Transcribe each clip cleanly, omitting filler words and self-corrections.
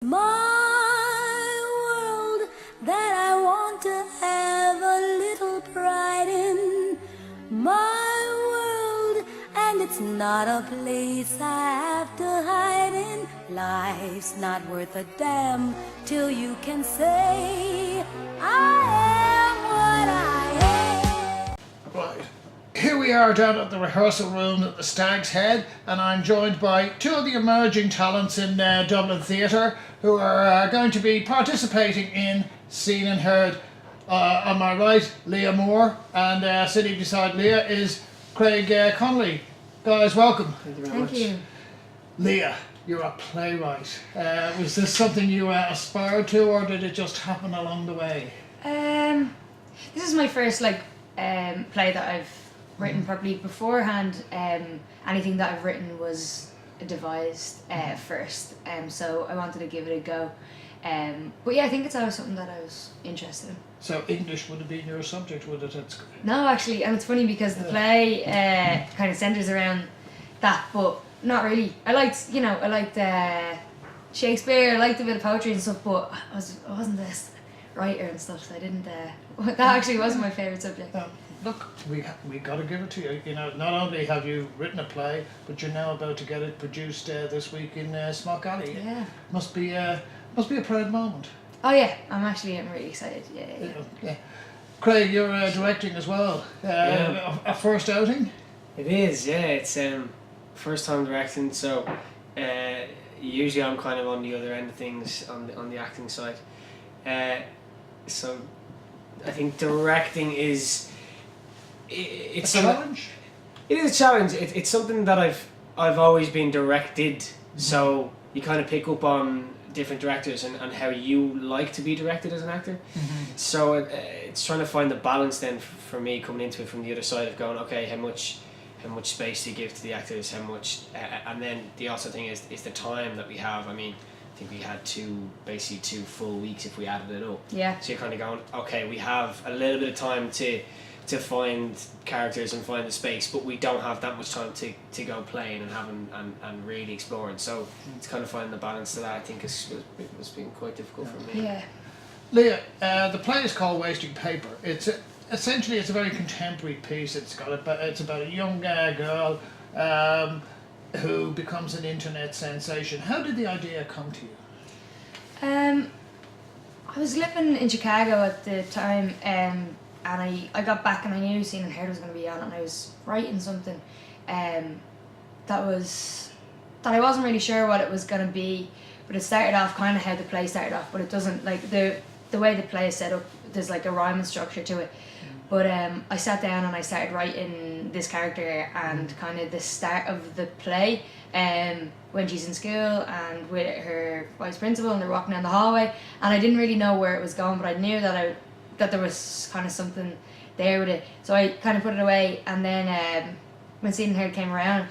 My world that I want to have a little pride in. My world, and it's not a place I have to hide in. Life's not worth a damn till you can say I am what I am. Right. Here we are down at the rehearsal room at the Stag's Head, and I'm joined by two of the emerging talents in Dublin theatre who are going to be participating in Scene+Heard. On my right, Leah Moore, and sitting beside Leah is Craig Connolly. Guys, welcome. Thank you very much. Thank you. Leah, you're a playwright. Was this something you aspired to, or did it just happen along the way? This is my first play that I've written properly. Beforehand, anything that I've written was devised first, so I wanted to give it a go. But yeah, I think it's always something that I was interested in. So English would have been your subject, would it? No, actually, and it's funny because the play kind of centres around that, but not really. I liked Shakespeare, I liked a bit of poetry and stuff, but I wasn't this writer and stuff, so I didn't. That actually wasn't my favourite subject. Look, we got to give it to you. You know, not only have you written a play, but you're now about to get it produced this week in Smock Alley. Yeah. Must be a proud moment. Oh yeah, I'm really excited. Yeah. Craig, you're directing as well. A first outing? It is, yeah. It's first time directing, so usually I'm kind of on the other end of things on the acting side. So I think directing is it's a challenge. It is a challenge. It's something that I've always been directed, so you kind of pick up on different directors and how you like to be directed as an actor. So it's trying to find the balance then for me coming into it from the other side of going, okay, how much space do you give to the actors, how much and then the also thing is the time that we have. I mean, I think we had two full weeks if we added it up. Yeah. So you're kind of going, okay, we have a little bit of time to find characters and find the space, but we don't have that much time to go playing and having and really exploring. So it's kind of finding the balance to that, I think, it was being quite difficult for me. Yeah. Leah, the play is called Wasting Paper. It's essentially a very contemporary piece. It's about a young girl who becomes an internet sensation. How did the idea come to you? I was living in Chicago at the time, and I got back and I knew Scene+Heard was going to be on, and I was writing something that I wasn't really sure what it was going to be, but it started off kind of how the play started off, but it doesn't, like the way the play is set up, there's like a rhyming structure to it. But I sat down and I started writing this character and kind of the start of the play when she's in school and with her vice principal and they're walking down the hallway, and I didn't really know where it was going, but I knew that there was kind of something there with it. So I kind of put it away, and then when Scene+Heard came around,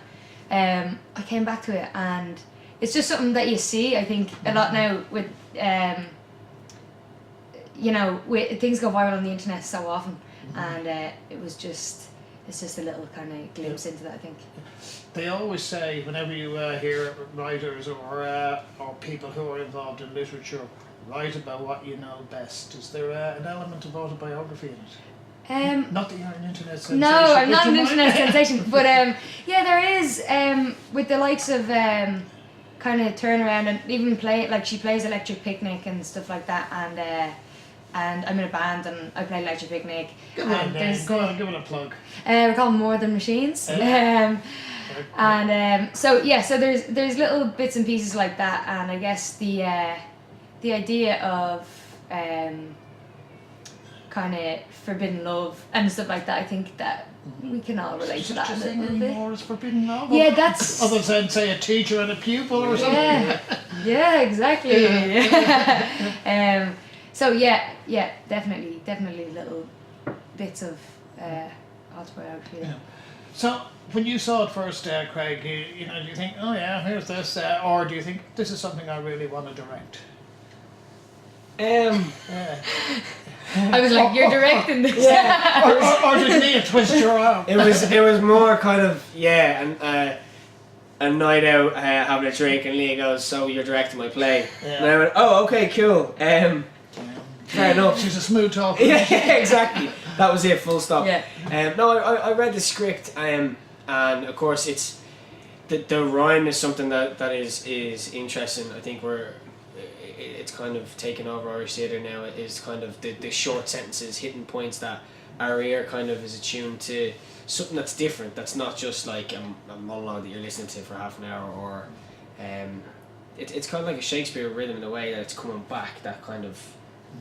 I came back to it, and it's just something that you see, I think, a lot now with, things go viral on the internet so often. And it's just a little kind of glimpse into that, I think. They always say, whenever you hear writers or people who are involved in literature write about what you know best, is there an element of autobiography in it? Not that you're an internet sensation. No, I'm not an internet sensation, but yeah, there is, with the likes of kind of turnaround and even play, like she plays Electric Picnic and stuff like that, and I'm in a band and I play Electric Picnic. Give it a plug. We're called More Than Machines. So there's little bits and pieces like that, and I guess the idea of kind of forbidden love and stuff like that, I think that we can all relate to that a little bit. More is forbidden love? Yeah, that's... Other than, say, a teacher and a pupil or something? Yeah, exactly. So yeah, definitely little bits of autobiography. Yeah. So when you saw it first, Craig, do you think, oh yeah, here's this, or do you think this is something I really want to direct? I was like, you're directing this. Yeah. or did Leah twist your arm? It was more kind of, and a night out having a drink, and Leah goes, "So you're directing my play?" Yeah. And I went, "Oh, okay, cool. Fair enough." She's a smooth talker. Yeah, exactly. That was it. Full stop. Yeah. No, I read the script, and of course it's the rhyme is something that is interesting. I think it's kind of taken over Irish theatre now. It is kind of the short sentences, hitting points that our ear kind of is attuned to something that's different. That's not just like a monologue that you're listening to for half an hour, or it's kind of like a Shakespeare rhythm in a way that it's coming back. That kind of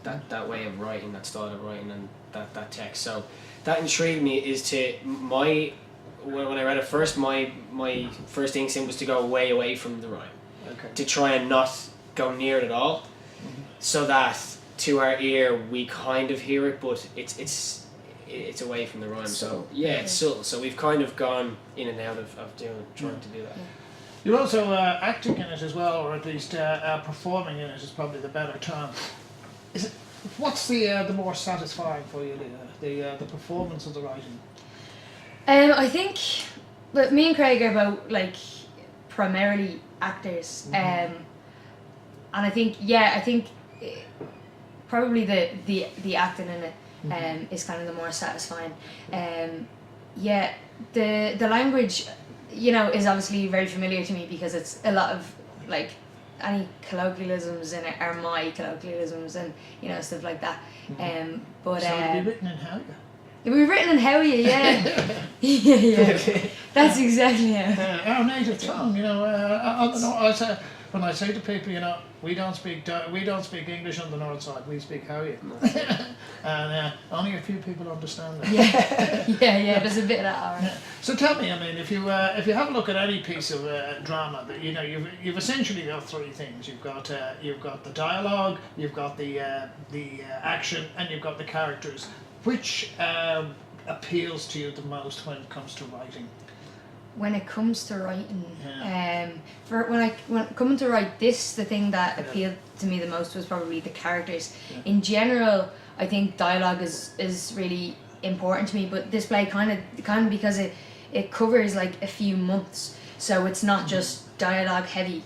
that way of writing, that style of writing, and that text. So that intrigued me. Is to when I read it first, my first instinct was to go way away from the rhyme, to try and not go near it at all, so that to our ear we kind of hear it, but it's away from the rhyme. So it's subtle. So we've kind of gone in and out of trying to do that. You're also acting in it as well, or at least performing in it is probably the better term. What's the more satisfying for you, Leah? The performance of the writing? I think, but me and Craig are both like primarily actors, and I think probably the acting in it is kind of the more satisfying. The language, is obviously very familiar to me because it's a lot of like any colloquialisms in it are my colloquialisms and stuff like that. But so it'll be written in how? It'll be written in Howie, yeah. yeah. That's exactly it. Our native tongue, I say, when I say to people, we don't speak English on the north side. We speak Howie, and only a few people understand that. Yeah. There's a bit of that. Alright. Yeah. So tell me, I mean, if you have a look at any piece of drama, that you've essentially got three things. You've got the dialogue, you've got the action, and you've got the characters. Which appeals to you the most when it comes to writing? When it comes to writing, when coming to write this, the thing that appealed to me the most was probably the characters. Yeah. In general, I think dialogue is really important to me, but this play kind of because it covers like a few months, so it's not just dialogue heavy.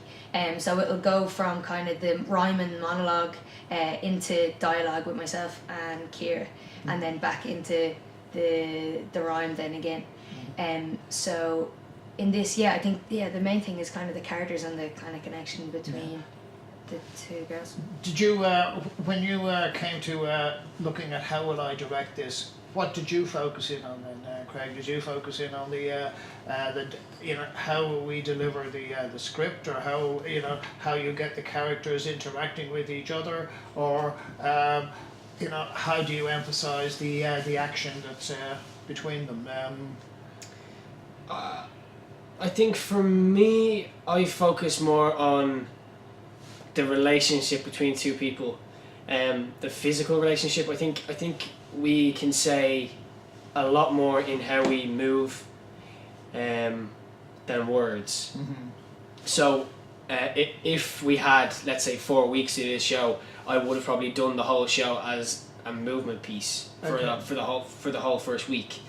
So it'll go from kind of the rhyme and monologue into dialogue with myself and Ciara, and then back into the rhyme then again. So in this, I think the main thing is kind of the characters and the kind of connection between the two girls. Did you, when you came to looking at how will I direct this, what did you focus in on then, Craig? Did you focus in on the how we deliver the script, or how you get the characters interacting with each other, or how do you emphasize the action that's between them? I think for me, I focus more on the relationship between two people, the physical relationship. I think we can say a lot more in how we move than words. So if we had, let's say, 4 weeks to do this show, I would have probably done the whole show as a movement piece for the whole first week.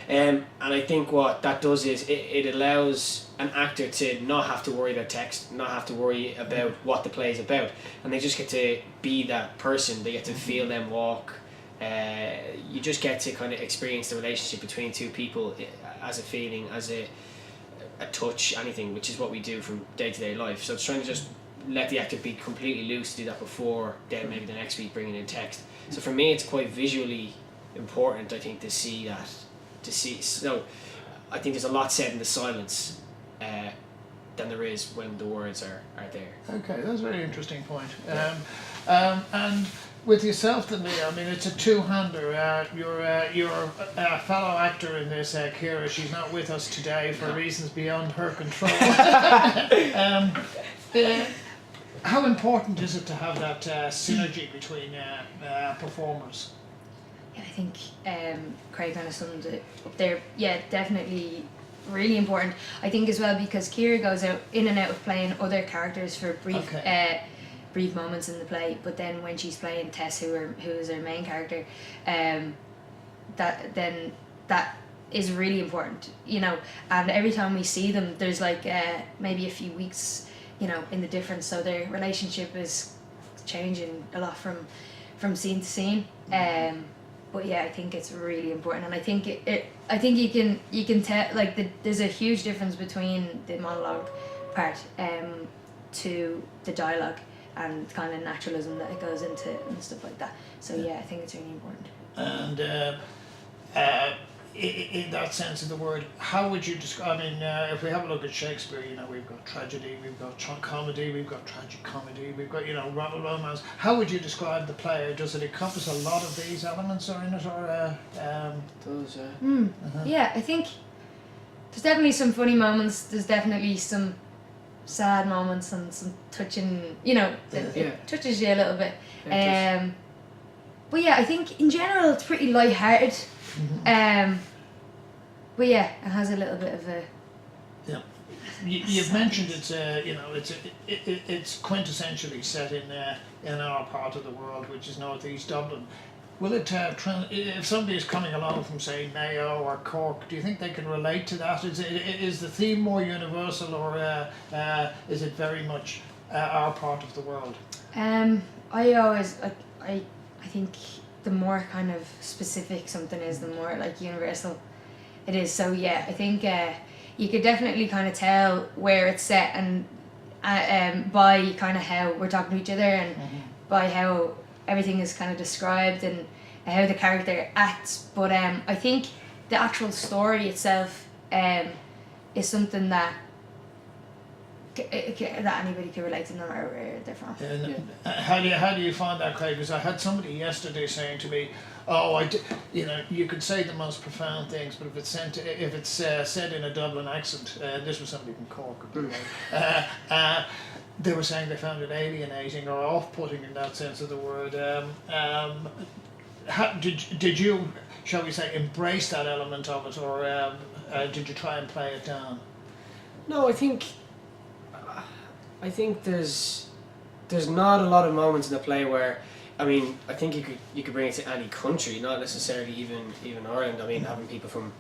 And I think what that does is it allows an actor to not have to worry about text, not have to worry about what the play is about, and they just get to be that person. They get to feel them walk. You just get to kind of experience the relationship between two people as a feeling, as a touch, anything, which is what we do from day-to-day life. So it's trying to just let the actor be completely loose to do that before then maybe the next week bringing in text. So for me, it's quite visually important, I think, to see that. So I think there's a lot said in the silence than there is when the words are there. Okay, that's a very interesting point. And with yourself then, Leah, I mean, it's a two-hander. You're a fellow actor in this, Ciara. She's not with us today for reasons beyond her control. How important is it to have that synergy between performers? Yeah, I think Craig kind of summed it up there. Yeah, definitely really important. I think as well because Ciara goes out in and out of playing other characters for brief moments in the play, but then when she's playing Tess, who is her main character, that is really important, you know, and every time we see them there's like maybe a few weeks, you know, in the difference, so their relationship is changing a lot from scene to scene. But yeah, I think it's really important, and I think I think you can tell, like, there's a huge difference between the monologue part to the dialogue and kind of naturalism that it goes into and stuff like that. So yeah, I think it's really important. And in that sense of the word, how would you describe? I mean, if we have a look at Shakespeare, you know, we've got tragedy, we've got comedy, we've got tragic comedy, we've got, you know, romance. How would you describe the play? Does it encompass a lot of these elements are in it, or Those. Yeah, I think there's definitely some funny moments. There's definitely some sad moments and some touching. You know, it touches you a little bit. But yeah, I think in general it's pretty light-hearted. But yeah, it has a little bit of a. Yeah, you've mentioned it's you know, it's quintessentially set in our part of the world, which is northeast Dublin. Will it if somebody is coming along from, say, Mayo or Cork, do you think they can relate to that? Is the theme more universal, or is it very much our part of the world? I think the more kind of specific something is, the more like universal it is. So yeah, I think you could definitely kind of tell where it's set, and by kind of how we're talking to each other, and by how everything is kind of described, and how the character acts. But I think the actual story itself is something that anybody can relate to, no matter where they're from. How do you find that, Craig? Because I had somebody yesterday saying to me, you know, you could say the most profound things, but if it's said in a Dublin accent, this was somebody from Cork, by the way, they were saying they found it alienating or off-putting in that sense of the word. Did you, shall we say, embrace that element of it, or did you try and play it down? No, I think there's not a lot of moments in the play where, I mean, I think you could bring it to any country, not necessarily even Ireland. I mean, having people from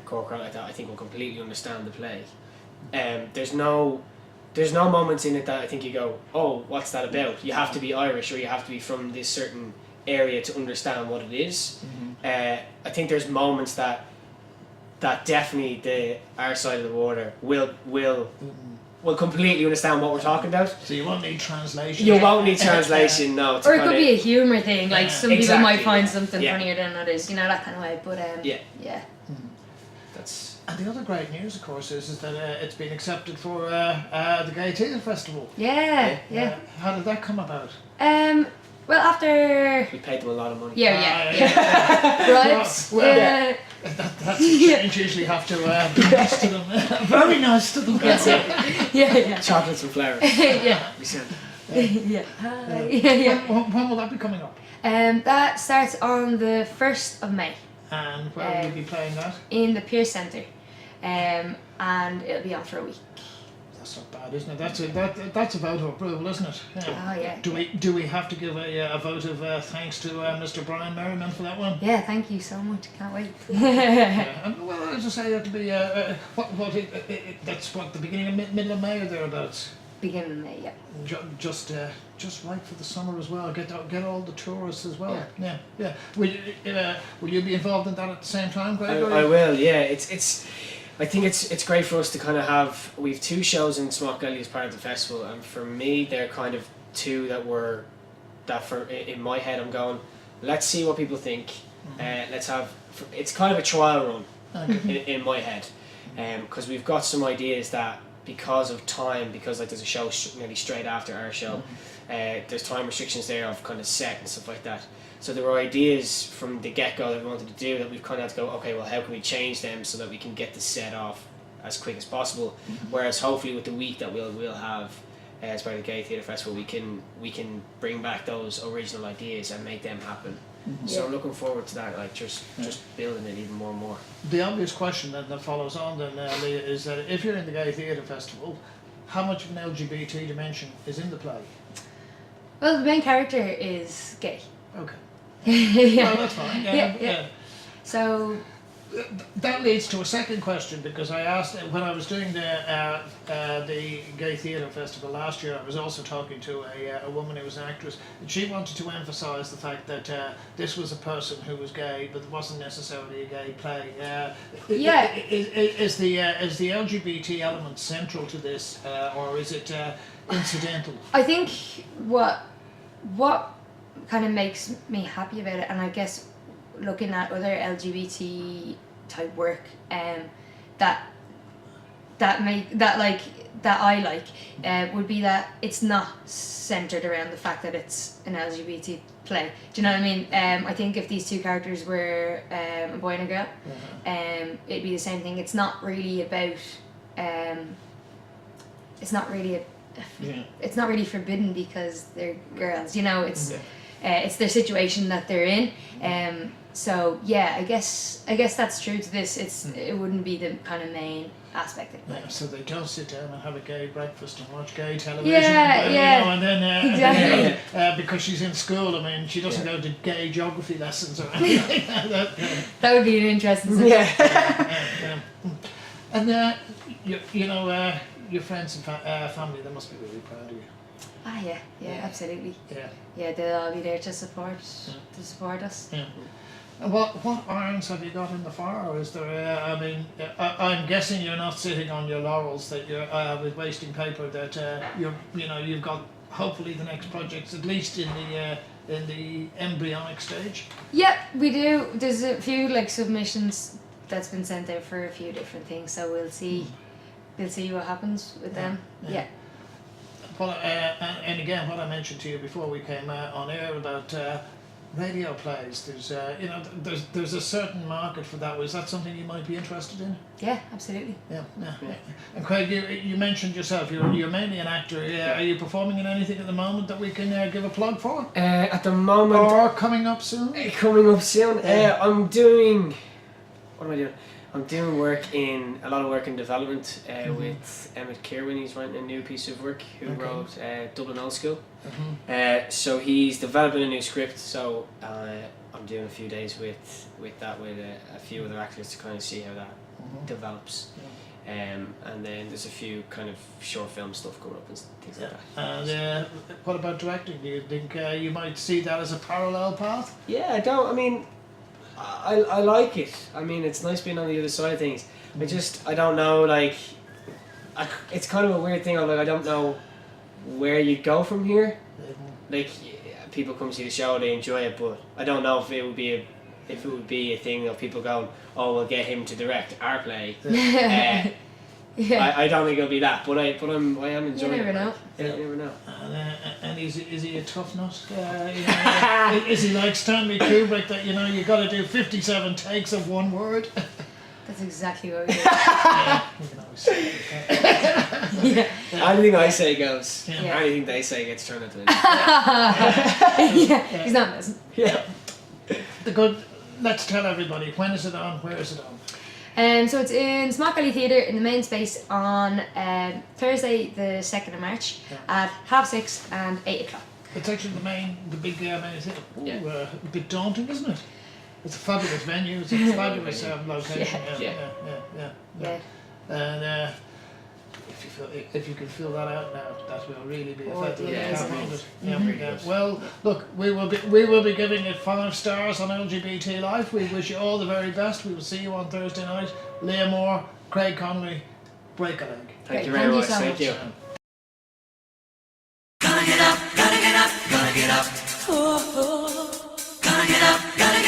Cork or like that, I think will completely understand the play. There's no moments in it that I think you go, oh, what's that about? You have to be Irish, or you have to be from this certain area to understand what it is. I think there's moments that definitely our side of the water will completely understand what we're talking about. So you won't need translation. You won't need translation, no. Or it could be a humour thing, like some people might find something Yeah. funnier than others, you know, that kind of way. But yeah. That's. And the other great news, of course, is that it's been accepted for the Gay Theatre Festival. Yeah. How did that come about? Well, after. We paid them a lot of money. Yeah. Right. Well, that's a change. Usually have to be nice to them. Very nice to them. Yeah. Chocolates and flowers. Yeah. We sent. Yeah. When will that be coming up? That starts on the 1st of May. And where will you be playing that? In the Pearse Centre. And it'll be on for a week. That's not bad, isn't it? That's a vote of approval, isn't it? Oh yeah. Do we have to give a vote of thanks to Mr. Brian Merriman for that one? Yeah, thank you so much. Can't wait. Well, as I say, that'll be that's what, the beginning of middle of May or thereabouts. Beginning of May, yeah. Just right for the summer as well. Get all the tourists as well. Yeah. Will you be involved in that at the same time, Greg? I will. Yeah. It's. I think it's great for us to kind of have. We've 2 shows in Smock Alley as part of the festival, and for me, they're kind of 2 in my head I'm going, let's see what people think. Let's have. It's kind of a trial run in my head, because we've got some ideas that, because of time, because like there's a show nearly straight after our show, there's time restrictions there of kind of set and stuff like that. So there were ideas from the get-go that we wanted to do that we've kind of had to go, okay, well, how can we change them so that we can get the set off as quick as possible? Whereas hopefully with the week that we'll have as part of the Gay Theatre Festival, we can bring back those original ideas and make them happen. So I'm looking forward to that, like just building it even more and more. The obvious question that follows on then, Leah, is that if you're in the Gay Theatre Festival, how much of an LGBT dimension is in the play? Well, the main character is gay. Okay. Yeah. Well, that's fine. Yeah. So, that leads to a second question, because I asked when I was doing the Gay Theatre Festival last year. I was also talking to a woman who was an actress, and she wanted to emphasise the fact that this was a person who was gay, but it wasn't necessarily a gay play. Is the LGBT element central to this, or is it incidental? I think what kind of makes me happy about it, and I guess looking at other LGBT type work, that I like, would be that it's not centered around the fact that it's an LGBT play. Do you know what I mean? I think if these two characters were a boy and a girl, it'd be the same thing. It's not really about. It's not really forbidden because they're girls. You know, it's their situation that they're in. So yeah, I guess that's true to this. It wouldn't be the kind of main aspect of it. Yeah, so they don't sit down and have a gay breakfast and watch gay television. And then Exactly. because she's in school, I mean, she doesn't go to gay geography lessons or anything like that. That would be an interesting thing. And you know, your friends and family, they must be really proud of you. Ah, yeah, absolutely. Yeah. They'll all be there to support us. Yeah. And what irons have you got in the fire? Or is there? I mean, I'm guessing you're not sitting on your laurels that you're with wasting paper. That you've got hopefully the next projects at least in the embryonic stage. Yep, we do. There's a few submissions that's been sent out for a few different things, so we'll see. We'll see what happens with them. Yeah. Well, and again, what I mentioned to you before we came on air about radio plays. There's a certain market for that. Is that something you might be interested in? Yeah, absolutely. Yeah. And Craig, you mentioned yourself. You're mainly an actor. Are you performing in anything at the moment that we can give a plug for? At the moment, or coming up soon? I'm doing. What am I doing? I'm doing a lot of work in development with Emmett Kirwan. He's writing a new piece of work. Who wrote Dublin Old School. So he's developing a new script. So I'm doing a few days with that with a few other actors to kind of see how that develops. And then there's a few kind of short film stuff coming up and things like that. And what about directing? Do you think you might see that as a parallel path? Yeah, I like it. I mean, it's nice being on the other side of things. I don't know, it's kind of a weird thing. I don't know where you go from here. People come see the show, they enjoy it, but I don't know if it would be a thing of people going, oh, we'll get him to direct our play. I don't think it'll be that, but I am enjoying it. You never know. You never know. And is he a tough nut? Is he like Stanley Kubrick that you got to do 57 takes of one word? That's exactly what we do. You can always say it. Anything I say goes. Yeah. Anything they say gets turned into it. He's not messing. Yeah. Let's tell everybody, when is it on? Where is it on? So it's in Smock Alley Theatre in the main space on Thursday the 2nd of March at 6:30 and 8 o'clock. It's actually the big main theatre. A bit daunting, isn't it? It's a fabulous venue. It's a fabulous location. Yeah. And if you can fill that out now, that will really be effective. Well, look, we will be giving it 5 stars on LGBTlife. We wish you all the very best. We will see you on Thursday night. Leah Moore, Craig Connolly, break a leg. Thank you very much. Thank you. Gonna get up, gonna get up, gonna get up. Gonna get up, gonna